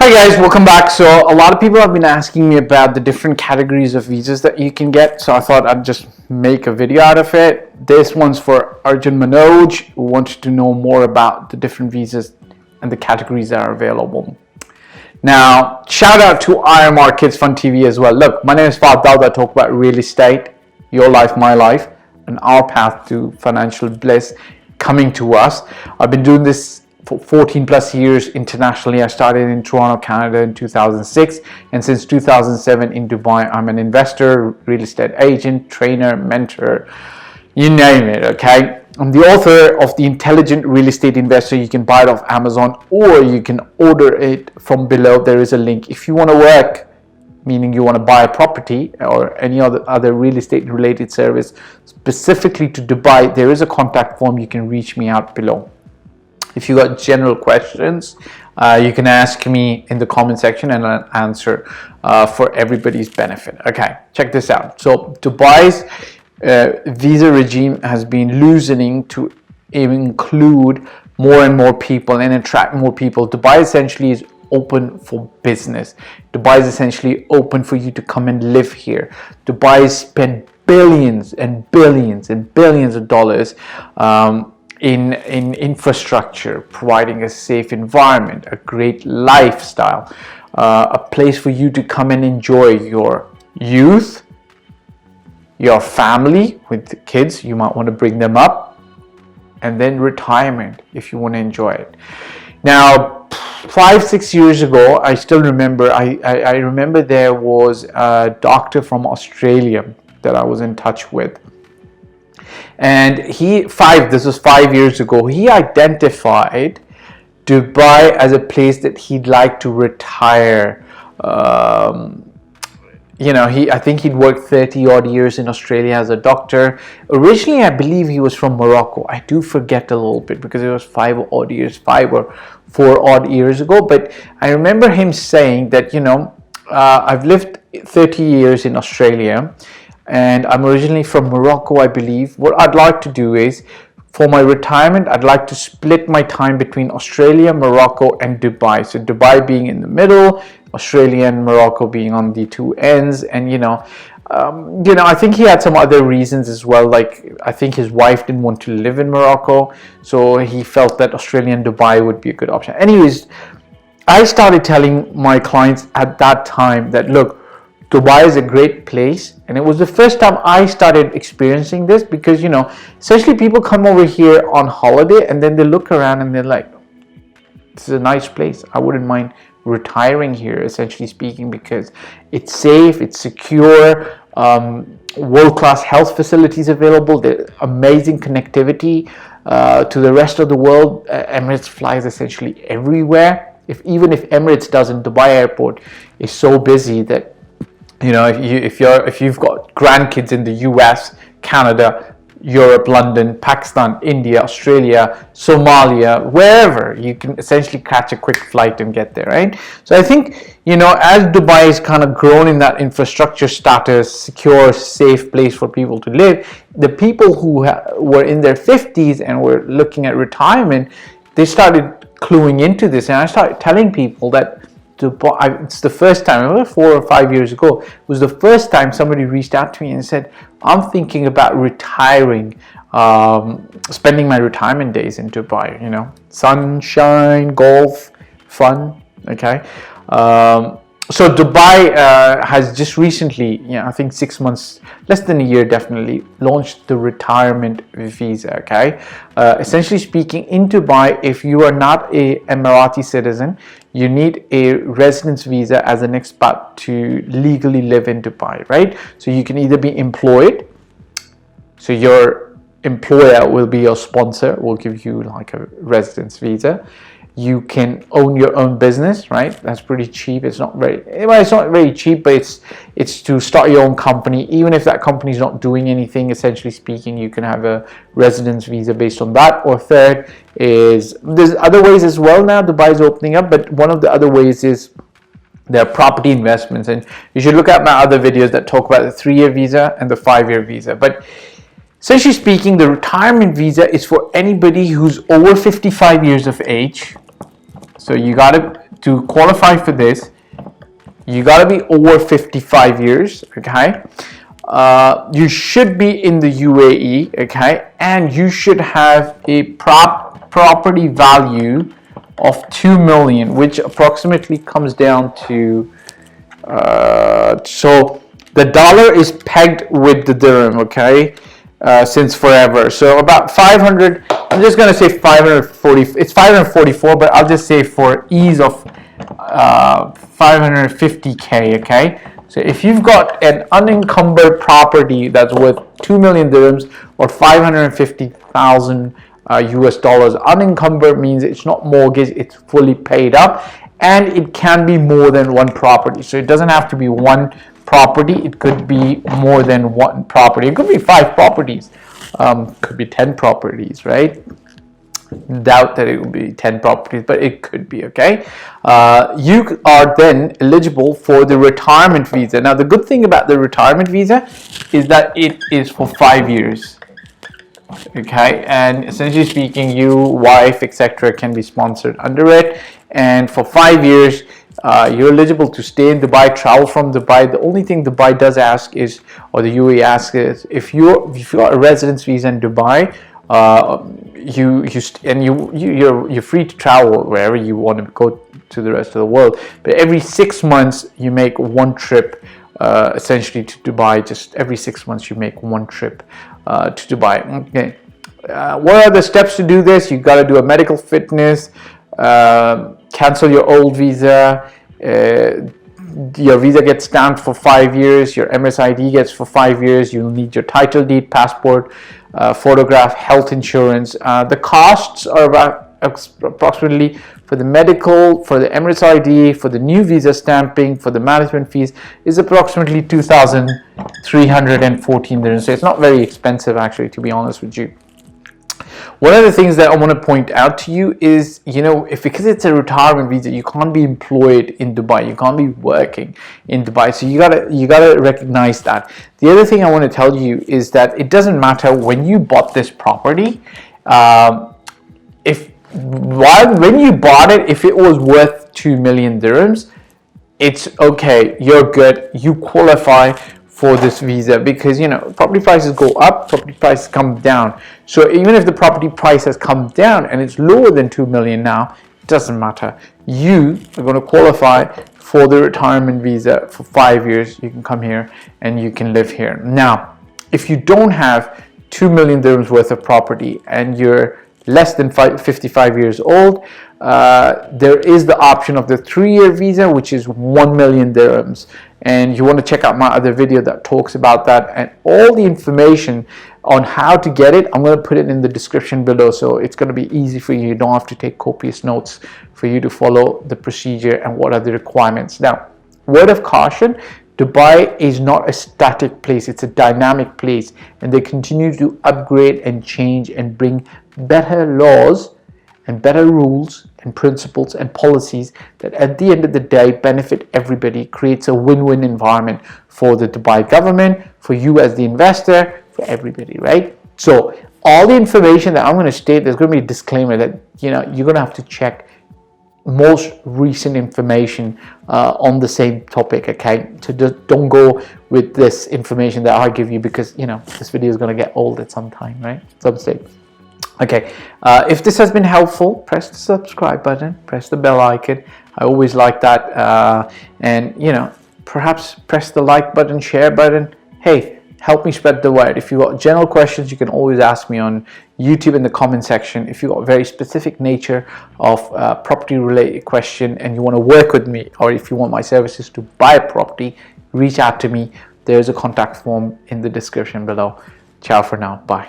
Hi guys, welcome back. So a lot of people have been asking me about the different categories of visas that you can get, so I thought I'd just make a video out of it. This one's for Arjun Manoj, who wants to know more about the different visas and the categories that are available. Now, shout out to IMR Kids Fun TV as well. Look, my name is Fahd Dawood. I talk about real estate, your life, my life, and our path to financial bliss coming to us. I've been doing this for 14 plus years internationally. I started in Toronto, Canada in 2006, and since 2007 in Dubai. I'm an investor, real estate agent, trainer, mentor, you name it, okay? I'm the author of The Intelligent Real Estate Investor. You can buy it off Amazon or you can order it from below. There is a link. If you want to work, meaning you want to buy a property or any other real estate related service specifically to Dubai, there is a contact form. You can reach me out below. If you got general questions, you can ask me in the comment section and I'll answer for everybody's benefit. Okay, check this out. So Dubai's visa regime has been loosening to include more and more people and attract more people. Dubai essentially is open for business. Dubai is essentially open for you to come and live here. Dubai spent billions and billions and billions of dollars in infrastructure, providing a safe environment, a great lifestyle, a place for you to come and enjoy your youth, your family with kids. You might want to bring them up, and then retirement if you want to enjoy it. Now, 5-6 years ago, I still remember, I remember there was a doctor from Australia that I was in touch with. And this was 5 years ago, he identified Dubai as a place that he'd like to retire. I think he'd worked 30 odd years in Australia as a doctor. Originally, I believe he was from Morocco. I do forget a little bit because it was 5 or 4 odd years ago. But I remember him saying that, I've lived 30 years in Australia, and I'm originally from Morocco, I believe. What I'd like to do is, for my retirement, I'd like to split my time between Australia, Morocco, and Dubai. So Dubai being in the middle, Australia and Morocco being on the two ends. And I think he had some other reasons as well. Like, I think his wife didn't want to live in Morocco, so he felt that Australia and Dubai would be a good option. Anyways, I started telling my clients at that time that, look, Dubai is a great place, and it was the first time I started experiencing this because, essentially people come over here on holiday and then they look around and they're like, this is a nice place. I wouldn't mind retiring here, essentially speaking, because it's safe, it's secure, world-class health facilities available, there's amazing connectivity to the rest of the world. Emirates flies essentially everywhere. Even if Emirates doesn't, Dubai airport is so busy that if you've got grandkids in the US, Canada, Europe, London, Pakistan, India, Australia, Somalia, wherever, you can essentially catch a quick flight and get there, right? So I think, as Dubai is kind of grown in that infrastructure status, secure, safe place for people to live, the people who were in their 50s and were looking at retirement, they started cluing into this. And I started telling people that it's the first time, I remember 4 or 5 years ago, it was the first time somebody reached out to me and said, I'm thinking about retiring, spending my retirement days in Dubai, sunshine, golf, fun, okay? So Dubai has just recently, I think 6 months, less than a year definitely, launched the retirement visa, okay? Essentially speaking, in Dubai, if you are not a Emirati citizen, you need a residence visa as an expat to legally live in Dubai, right? So you can either be employed, so your employer will be your sponsor, will give you like a residence visa. You can own your own business, right? That's pretty cheap. It's not very cheap, but it's to start your own company. Even if that company is not doing anything, essentially speaking, you can have a residence visa based on that. Or third is, there's other ways as well now. Dubai is opening up, but one of the other ways is there are property investments, and you should look at my other videos that talk about the 3-year visa and the 5-year visa. But essentially speaking, the retirement visa is for anybody who's over 55 years of age. So you got to to qualify for this, you got to be over 55 years, okay? You should be in the UAE, okay? And you should have a property value of 2 million, which approximately comes down to, so the dollar is pegged with the dirham, okay? Since forever. So about 500, I'm just going to say 540, it's 544, but I'll just say for ease of 550k, okay? So if you've got an unencumbered property that's worth 2 million dirhams or 550,000 US dollars, unencumbered means it's not mortgaged, it's fully paid up, and it can be more than one property. So it doesn't have to be one property, it could be more than one property. It could be 5 properties, could be 10 properties, right? Doubt that it will be 10 properties, but it could be, okay? You are then eligible for the retirement visa. Now, the good thing about the retirement visa is that it is for 5 years, okay? And essentially speaking, you, wife, etc. can be sponsored under it, and for 5 years, you're eligible to stay in Dubai, travel from Dubai. The only thing Dubai does ask is, or the UAE asks is, if you're a residence visa in Dubai, you're free to travel wherever you want to go to the rest of the world. But every 6 months you make one trip, essentially to Dubai. Just every 6 months you make one trip to Dubai. Okay. What are the steps to do this? You got to do a medical fitness. Cancel your old visa, your visa gets stamped for 5 years, your MSID gets for 5 years, you'll need your title deed, passport, photograph, health insurance. The costs are about approximately, for the medical, for the MSID, for the new visa stamping, for the management fees, is approximately 2,314 dirhams. So it's not very expensive actually, to be honest with you. One of the things that I want to point out to you is, because it's a retirement visa, you can't be employed in Dubai. You can't be working in Dubai. So you gotta recognize that. The other thing I want to tell you is that it doesn't matter when you bought this property. When you bought it, if it was worth 2 million dirhams, it's okay. You're good. You qualify for this visa, because property prices go up, property prices come down. So even if the property price has come down and it's lower than 2 million now, it doesn't matter. You are going to qualify for the retirement visa for 5 years. You can come here and you can live here. Now, if you don't have 2 million dirhams worth of property and you're less than 55 years old, there is the option of the 3-year visa, which is 1 million dirhams. And you want to check out my other video that talks about that, and all the information on how to get it, I'm going to put it in the description below, so it's going to be easy for you. You don't have to take copious notes for you to follow the procedure and what are the requirements. Now, word of caution, Dubai is not a static place, it's a dynamic place, and they continue to upgrade and change and bring better laws and better rules and principles and policies that at the end of the day benefit everybody, creates a win-win environment for the Dubai government, for you as the investor, for everybody, right? So all the information that I'm going to state, there's going to be a disclaimer that you're going to have to check most recent information on the same topic, okay? So just don't go with this information that I give you, because this video is going to get old at some time, right? Some stage. Okay, if this has been helpful, press the subscribe button, press the bell icon. I always like that. And perhaps press the like button, share button. Hey, help me spread the word. If you've got general questions, you can always ask me on YouTube in the comment section. If you've got a very specific nature of property related question and you want to work with me, or if you want my services to buy a property, reach out to me. There's a contact form in the description below. Ciao for now. Bye.